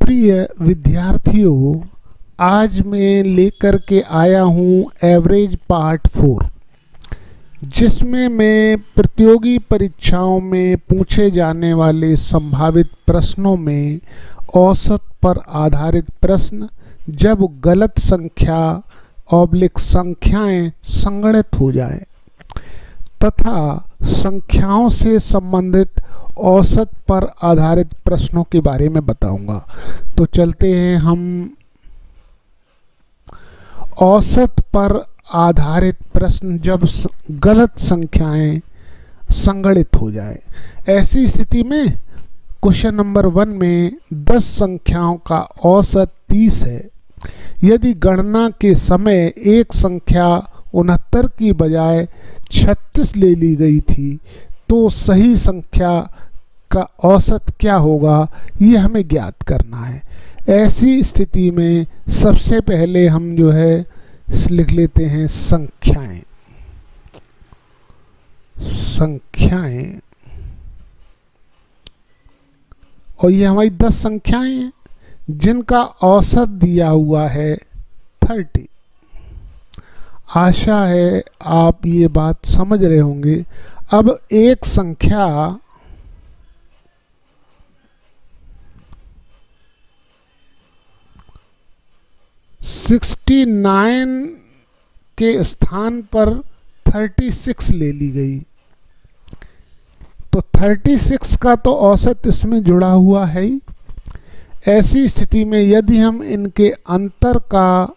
प्रिय विद्यार्थियों, आज मैं लेकर के आया हूँ एवरेज पार्ट 4, जिसमें मैं प्रतियोगी परीक्षाओं में पूछे जाने वाले संभावित प्रश्नों में औसत पर आधारित प्रश्न, जब गलत संख्या संख्याएं संगणित हो जाएं, तथा संख्याओं से संबंधित औसत पर आधारित प्रश्नों के बारे में बताऊंगा। तो चलते हैं हम औसत पर आधारित प्रश्न जब गलत संख्याएं संगणित हो जाए। ऐसी स्थिति में क्वेश्चन नंबर 1 में 10 संख्याओं का औसत 30 है। यदि गणना के समय एक संख्या 69 की बजाय 36 ले ली गई थी, तो सही संख्या का औसत क्या होगा, ये हमें ज्ञात करना है। ऐसी स्थिति में सबसे पहले हम लिख लेते हैं संख्याएं। और ये हमारी 10 संख्याएं हैं जिनका औसत दिया हुआ है 30। आशा है आप ये बात समझ रहे होंगे। अब एक संख्या (69) के स्थान पर 36 ले ली गई, तो 36 का तो औसत इसमें जुड़ा हुआ है ही। ऐसी स्थिति में यदि हम इनके अंतर का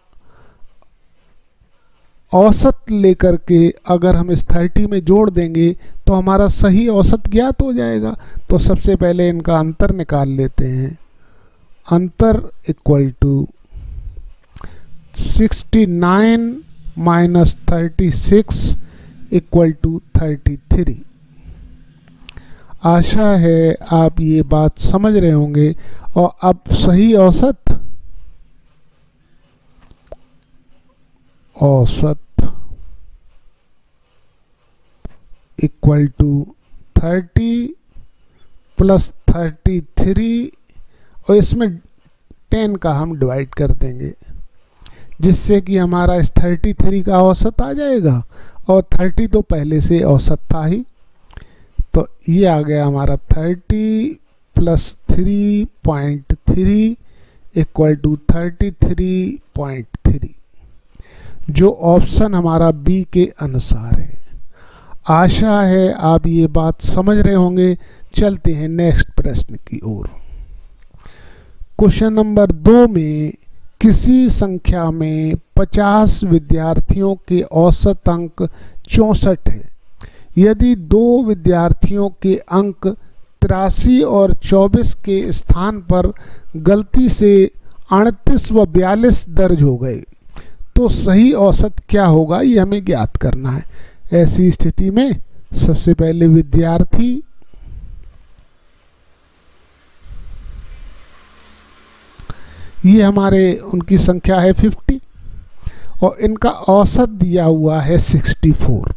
औसत लेकर के अगर हम इस 30 में जोड़ देंगे तो हमारा सही औसत ज्ञात हो जाएगा। तो सबसे पहले इनका अंतर निकाल लेते हैं। अंतर equal to 69 minus 36 equal to 33। आशा है आप ये बात समझ रहे होंगे। और अब सही औसत इक्वल टू 30 प्लस 33, और इसमें 10 का हम डिवाइड कर देंगे, जिससे कि हमारा इस 33 का औसत आ जाएगा। और 30 तो पहले से औसत था ही, तो ये आ गया हमारा 30 प्लस 3.3 इक्वल टू 33.3, जो ऑप्शन हमारा बी के अनुसार है। आशा है आप ये बात समझ रहे होंगे। चलते हैं नेक्स्ट प्रश्न की ओर। क्वेश्चन नंबर 2 में किसी संख्या में 50 विद्यार्थियों के औसत अंक 64 है। यदि 2 विद्यार्थियों के अंक 83 और 24 के स्थान पर गलती से 38 व 42 दर्ज हो गए, तो सही औसत क्या होगा, ये हमें ज्ञात करना है। ऐसी स्थिति में सबसे पहले विद्यार्थी ये हमारे उनकी संख्या है 50 और इनका औसत दिया हुआ है 64।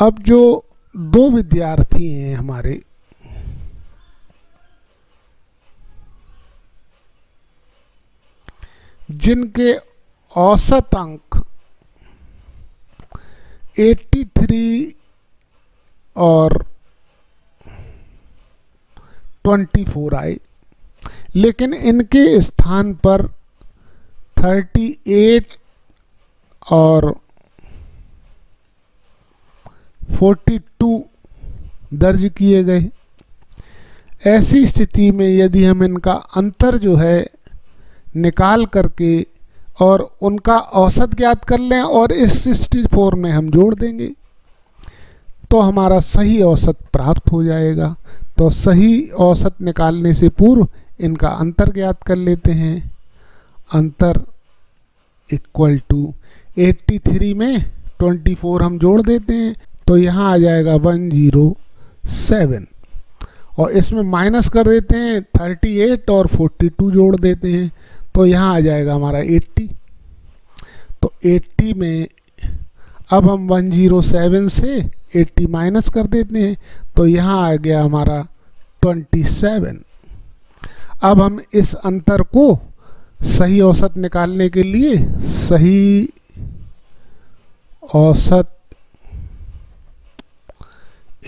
अब जो 2 विद्यार्थी हैं हमारे, जिनके औसत अंक 83 और 24 आए, लेकिन इनके स्थान पर 38 और 42 दर्ज किए गए। ऐसी स्थिति में यदि हम इनका अंतर निकाल करके और उनका औसत ज्ञात कर लें और इस 64 में हम जोड़ देंगे, तो हमारा सही औसत प्राप्त हो जाएगा। तो सही औसत निकालने से पूर्व इनका अंतर ज्ञात कर लेते हैं। अंतर इक्वल टू 83 में 24 हम जोड़ देते हैं, तो यहाँ आ जाएगा 107, और इसमें माइनस कर देते हैं 38 और 42 जोड़ देते हैं, तो यहाँ आ जाएगा हमारा 80। तो 80 में अब हम 107 से 80 माइनस कर देते हैं, तो यहाँ आ गया हमारा 27। अब हम इस अंतर को सही औसत निकालने के लिए सही औसत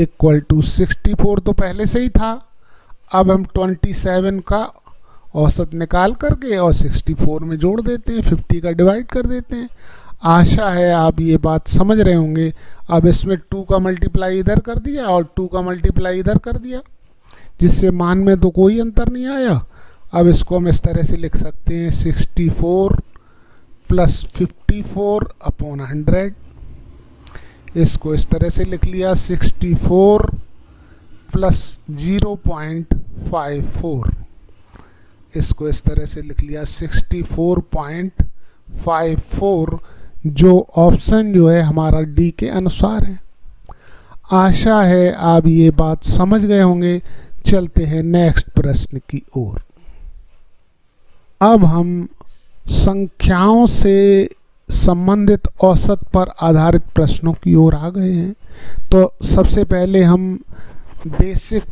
इक्वल टू 64 तो पहले से ही था, अब हम 27 का औसत निकाल करके और 64 में जोड़ देते हैं, 50 का डिवाइड कर देते हैं। आशा है आप ये बात समझ रहे होंगे। अब इसमें 2 का मल्टीप्लाई इधर कर दिया और 2 का मल्टीप्लाई इधर कर दिया, जिससे मान में तो कोई अंतर नहीं आया। अब इसको हम इस तरह से लिख सकते हैं 64 प्लस 54 अपॉन 100। इसको इस तरह से लिख लिया 64 प्लस 0.54। इसको इस तरह से लिख लिया 64.54, जो ऑप्शन जो है हमारा डी के अनुसार है। आशा है आप ये बात समझ गए होंगे। चलते हैं नेक्स्ट प्रश्न की ओर। अब हम संख्याओं से संबंधित औसत पर आधारित प्रश्नों की ओर आ गए हैं। तो सबसे पहले हम बेसिक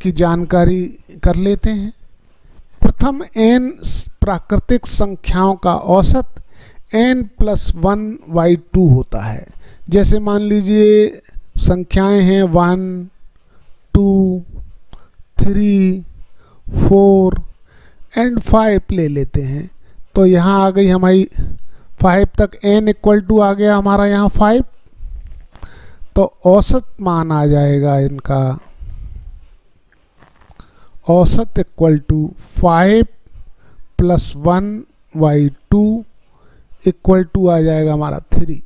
की जानकारी कर लेते हैं। प्रथम n प्राकृतिक संख्याओं का औसत n+1/2 होता है। जैसे मान लीजिए संख्याएं हैं 1, 2, 3, 4 एंड 5 ले लेते हैं। तो यहाँ आ गई हमारी 5 तक n इक्वल टू आ गया हमारा यहाँ 5। तो औसत मान आ जाएगा इनका, औसत इक्वल टू 5 + 1/2 इक्वल टू आ जाएगा हमारा 3।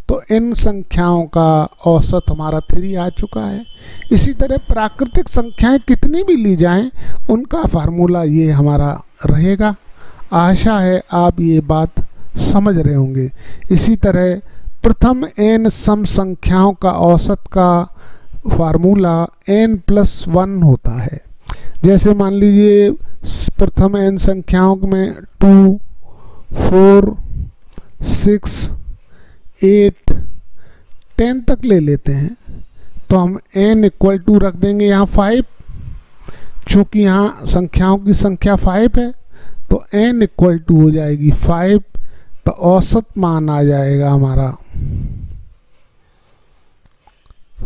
तो इन संख्याओं का औसत हमारा 3 आ चुका है। इसी तरह प्राकृतिक संख्याएं कितनी भी ली जाएं, उनका फार्मूला ये हमारा रहेगा। आशा है आप ये बात समझ रहे होंगे। इसी तरह प्रथम n सम संख्याओं का औसत का फार्मूला n+1 होता है। जैसे मान लीजिए प्रथम n संख्याओं में 2, 4, 6, 8, 10 तक ले लेते हैं। तो हम n इक्वल टू रख देंगे यहाँ 5, चूँकि यहाँ संख्याओं की संख्या 5 है तो n इक्वल टू हो जाएगी 5। तो औसत मान आ जाएगा हमारा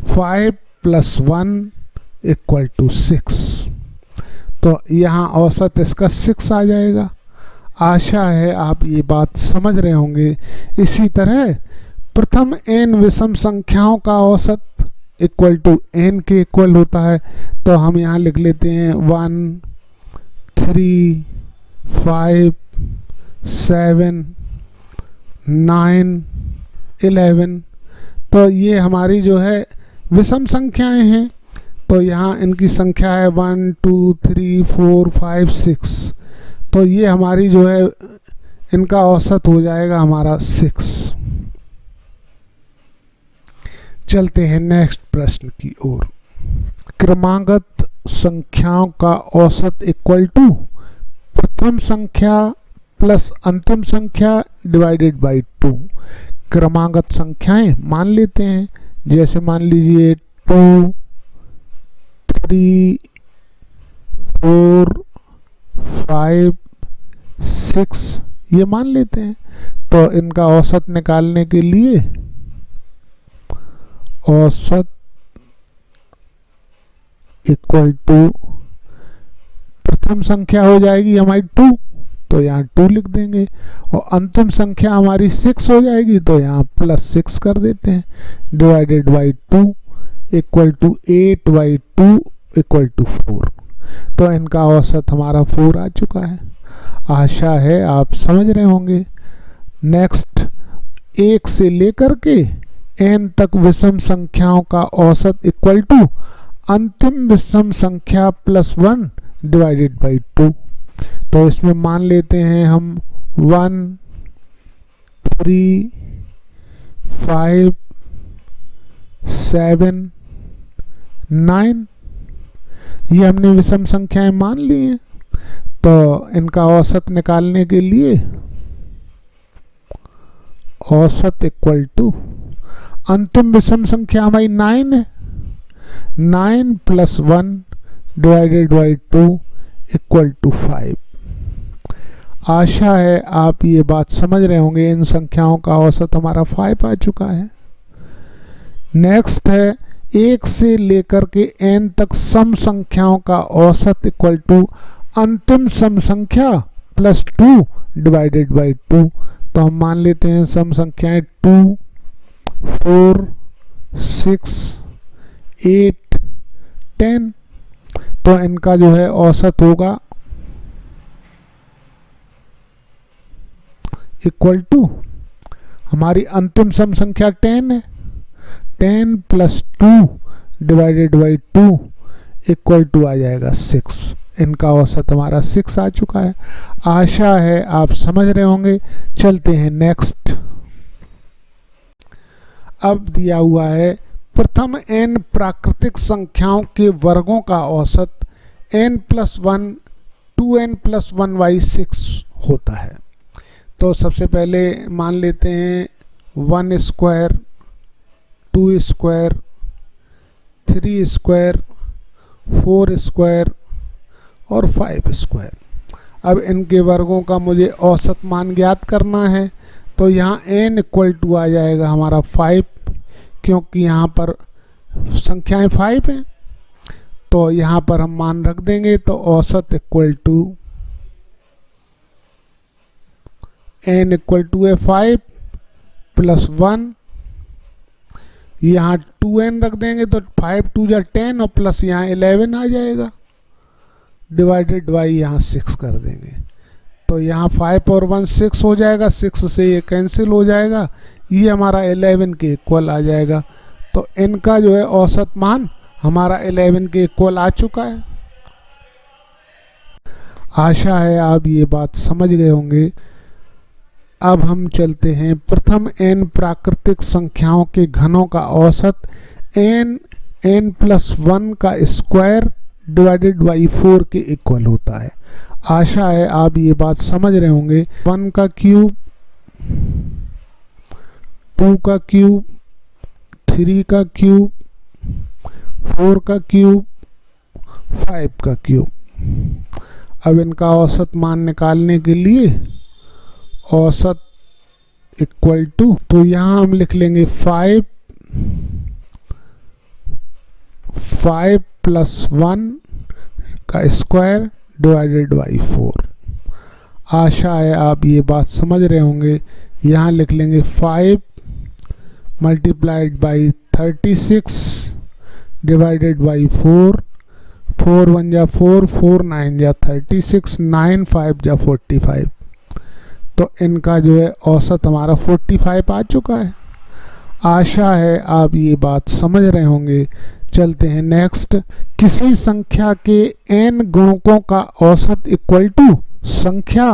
5 + 1 इक्वल टू 6। तो यहाँ औसत इसका 6 आ जाएगा। आशा है आप ये बात समझ रहे होंगे। इसी तरह प्रथम n विषम संख्याओं का औसत इक्वल टू n के इक्वल होता है। तो हम यहाँ लिख लेते हैं 1, 3, 5, 7, 9, 11। तो ये हमारी जो है विषम संख्याएं हैं। तो यहाँ इनकी संख्या है 1, 2, 3, 4, 5, 6। तो ये हमारी जो है इनका औसत हो जाएगा हमारा 6। चलते हैं नेक्स्ट प्रश्न की ओर। क्रमागत संख्याओं का औसत इक्वल टू प्रथम संख्या प्लस अंतिम संख्या डिवाइडेड बाई 2। क्रमागत संख्याएं मान लेते हैं। जैसे मान लीजिए 2, 3, 4, 5, 6 ये मान लेते हैं। तो इनका औसत निकालने के लिए औसत इक्वल टू प्रथम संख्या हो जाएगी हमारी 2, तो यहाँ 2 लिख देंगे। और अंतिम संख्या हमारी 6 हो जाएगी, तो यहाँ +6 कर देते हैं। Divided by 2 equal to 8/2 equal to 4। तो इनका औसत हमारा 4 आ चुका है। आशा है आप समझ रहे होंगे। नेक्स्ट, 1 से लेकर के n तक विषम संख्याओं का औसत इक्वल टू अंतिम विषम संख्या +1 डिवाइडेड बाई 2। तो इसमें मान लेते हैं हम 1, 3, 5, 7, 9 ये हमने विषम संख्याएं मान ली हैं। तो इनका औसत निकालने के लिए औसत इक्वल टू अंतिम विषम संख्या हमारी 9 है, 9 + 1 डिवाइडेड बाई 2 इक्वल टू 5। आशा है आप ये बात समझ रहे होंगे। इन संख्याओं का औसत हमारा 5 आ चुका है। नेक्स्ट है 1 से लेकर के n तक सम संख्याओं का औसत इक्वल टू अंतिम सम संख्या प्लस 2 डिवाइडेड बाई 2। तो हम मान लेते हैं सम संख्याएं 2, 4, 6, 8, 10। तो इनका जो है औसत होगा इक्वल टू, हमारी अंतिम सम संख्या 10 है, 10 plus 2 divided by 2 equal to आ जाएगा 6। इनका औसत हमारा 6 आ चुका है। आशा है आप समझ रहे होंगे। चलते हैं नेक्स्ट। अब दिया हुआ है प्रथम n प्राकृतिक संख्याओं के वर्गों का औसत n प्लस 1 2n प्लस 1/6 होता है। तो सबसे पहले मान लेते हैं 1 स्क्वायर, 2 स्क्वायर, 3 स्क्वायर, 4 स्क्वायर और 5 स्क्वायर। अब इनके वर्गों का मुझे औसत मान ज्ञात करना है। तो यहाँ n इक्वल टू आ जाएगा हमारा 5, क्योंकि यहाँ पर संख्याएं 5 हैं। तो यहाँ पर हम मान रख देंगे। तो औसत equal to n equal to है 5 प्लस 1, यहाँ 2n रख देंगे तो 5 2 जा 10 और प्लस यहाँ 11 आ जाएगा, डिवाइडेड बाई यहाँ 6 कर देंगे। तो यहाँ 5 और 1 6 हो जाएगा, 6 से ये कैंसिल हो जाएगा, ये हमारा 11 के इक्वल आ जाएगा। तो इनका जो है औसत मान हमारा 11 के इक्वल आ चुका है। आशा है आप ये बात समझ गए होंगे। अब हम चलते हैं प्रथम n प्राकृतिक संख्याओं के घनों का औसत n प्लस 1 का स्क्वायर डिवाइडेड बाई 4 के इक्वल होता है। आशा है आप ये बात समझ रहे होंगे। 1 का क्यूब, 2 का क्यूब, 3 का क्यूब, 4 का क्यूब, 5 का क्यूब। अब इनका औसत मान निकालने के लिए औसत इक्वल टू, तो यहाँ हम लिख लेंगे 5 प्लस 1 का स्क्वायर डिवाइडेड बाई 4। आशा है आप ये बात समझ रहे होंगे। यहाँ लिख लेंगे 5 मल्टीप्लाइड बाई 36 डिवाइडेड बाई 4, 4 1 जा 4, 4 9 जा 36, 9 5 जा 45। तो इनका जो है औसत हमारा 45 आ चुका है। आशा है आप ये बात समझ रहे होंगे। चलते हैं नेक्स्ट। किसी संख्या के n गुणकों का औसत इक्वल टू संख्या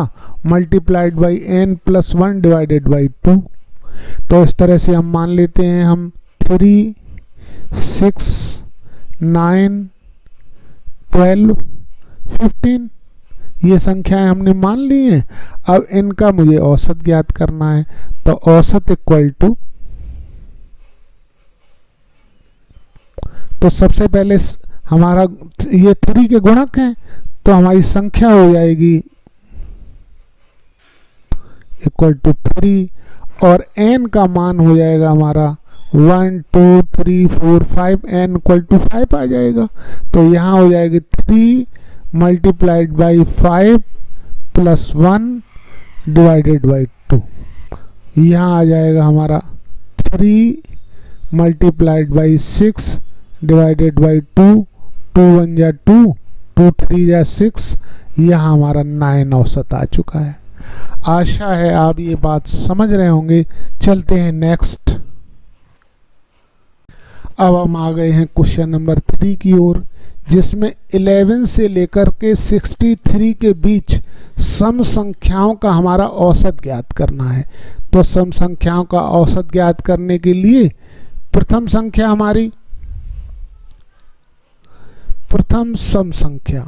multiplied by n plus 1 divided by 2। तो इस तरह से हम मान लेते हैं, हम 3, 6, 9, 12, 15 ये संख्याएं हमने मान ली हैं। अब इनका मुझे औसत ज्ञात करना है। तो औसत इक्वल टू, तो सबसे पहले हमारा ये 3 के गुणक हैं, तो हमारी संख्या हो जाएगी इक्वल टू 3 और n का मान हो जाएगा हमारा 1 2 3 4 5, n इक्वल टू 5 आ जाएगा। तो यहाँ हो जाएगी 3 multiplied by 5 plus 1 divided by 2। यहाँ आ जाएगा हमारा 3 मल्टीप्लाइड बाई 6 डिवाइडेड बाई 2, 2 1 जा 2, 2 3 जा 6। यहाँ हमारा 9 औसत आ चुका है। आशा है आप ये बात समझ रहे होंगे। चलते हैं नेक्स्ट। अब हम आ गए हैं क्वेश्चन नंबर 3 की ओर, जिसमें 11 से लेकर के 63 के बीच सम संख्याओं का हमारा औसत ज्ञात करना है। तो सम संख्याओं का औसत ज्ञात करने के लिए प्रथम संख्या हमारी, प्रथम सम संख्या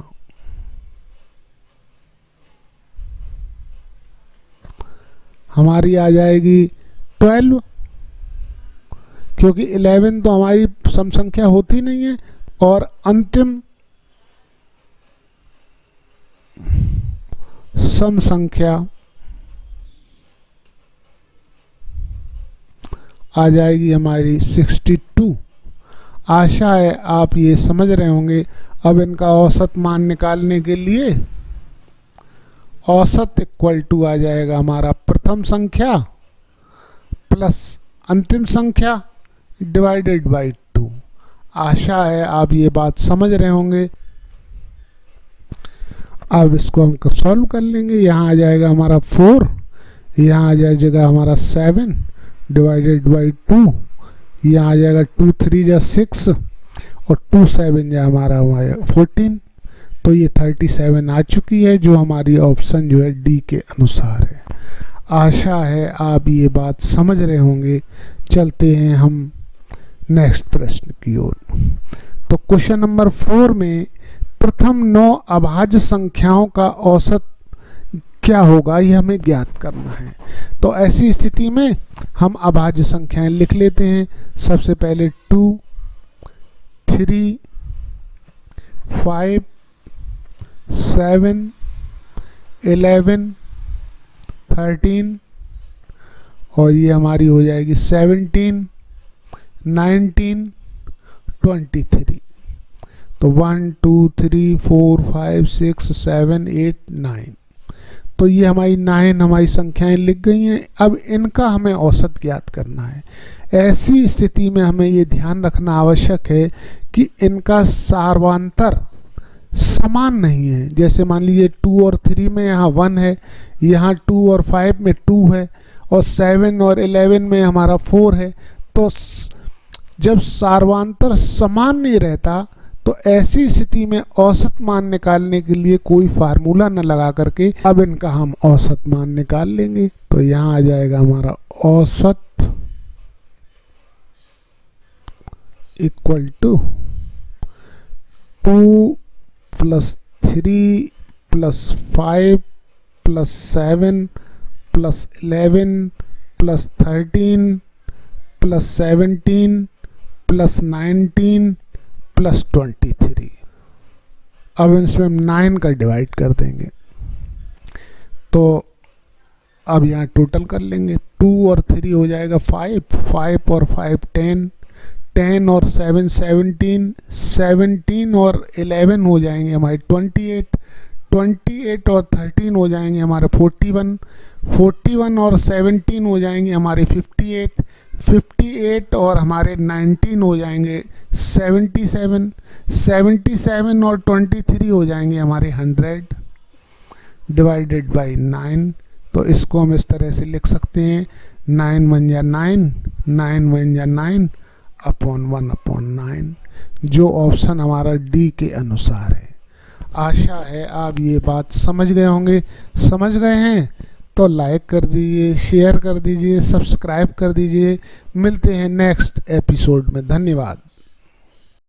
हमारी आ जाएगी 12, क्योंकि 11 तो हमारी सम संख्या होती नहीं है। और अंतिम सम संख्या आ जाएगी हमारी 62। आशा है आप ये समझ रहे होंगे। अब इनका औसत मान निकालने के लिए औसत इक्वल टू आ जाएगा हमारा प्रथम संख्या प्लस अंतिम संख्या डिवाइडेड बाई 2। आशा है आप ये बात समझ रहे होंगे। अब इसको हम सॉल्व कर लेंगे। यहाँ आ जाएगा हमारा 4, यहाँ आ जाएगा हमारा 7 डिवाइडेड बाई 2, यहाँ आ जाएगा 2 3 जा 6 और 2 7 जा हमारा 14। तो ये 37 आ चुकी है, जो हमारी ऑप्शन जो है डी के अनुसार है। आशा है आप ये बात समझ रहे होंगे। चलते हैं हम नेक्स्ट प्रश्न की ओर। तो क्वेश्चन नंबर 4 में प्रथम 9 अभाज्य संख्याओं का औसत क्या होगा, ये हमें ज्ञात करना है। तो ऐसी स्थिति में हम अभाज्य संख्याएं लिख लेते हैं। सबसे पहले 2 3 5 7 11 13 और ये हमारी हो जाएगी 17 19 23। तो 1 2 3 4 5 6 7 8 9। तो ये हमारी 9 हमारी संख्याएं लिख गई हैं। अब इनका हमें औसत ज्ञात करना है। ऐसी स्थिति में हमें ये ध्यान रखना आवश्यक है कि इनका सार्वांतर समान नहीं है। जैसे मान लीजिए 2 और 3 में यहाँ 1 है, यहाँ 2 और 5 में 2 है और 7 और 11 में हमारा 4 है। तो जब सार्वांतर समान नहीं रहता तो ऐसी स्थिति में औसत मान निकालने के लिए कोई फार्मूला न लगा करके अब इनका हम औसत मान निकाल लेंगे। तो यहाँ आ जाएगा हमारा औसत equal to 2 plus 3 plus 5 plus 7 plus 11 plus 13 plus 17 plus 19 plus 23। अब इसमें हम 9 का डिवाइड कर देंगे। तो अब यहाँ टोटल कर लेंगे। 2 और 3 हो जाएगा 5, 5 और 5 10, 10 और 7 17, 17 और 11 हो जाएंगे हमारे 28, 28 और 13 हो जाएंगे हमारे 41, 41 और 17 हो जाएंगे हमारे 58, 58 और हमारे 19 हो जाएंगे 77, 77 और 23 हो जाएंगे हमारे 100 डिवाइडेड बाई 9। तो इसको हम इस तरह से लिख सकते हैं 9 1 जा 9, 9 1 जा 9 अपॉन 1 अपॉन 9, जो ऑप्शन हमारा डी के अनुसार है। आशा है आप ये बात समझ गए होंगे। समझ गए हैं तो लाइक कर दीजिए, शेयर कर दीजिए, सब्सक्राइब कर दीजिए। मिलते हैं नेक्स्ट एपिसोड में। धन्यवाद।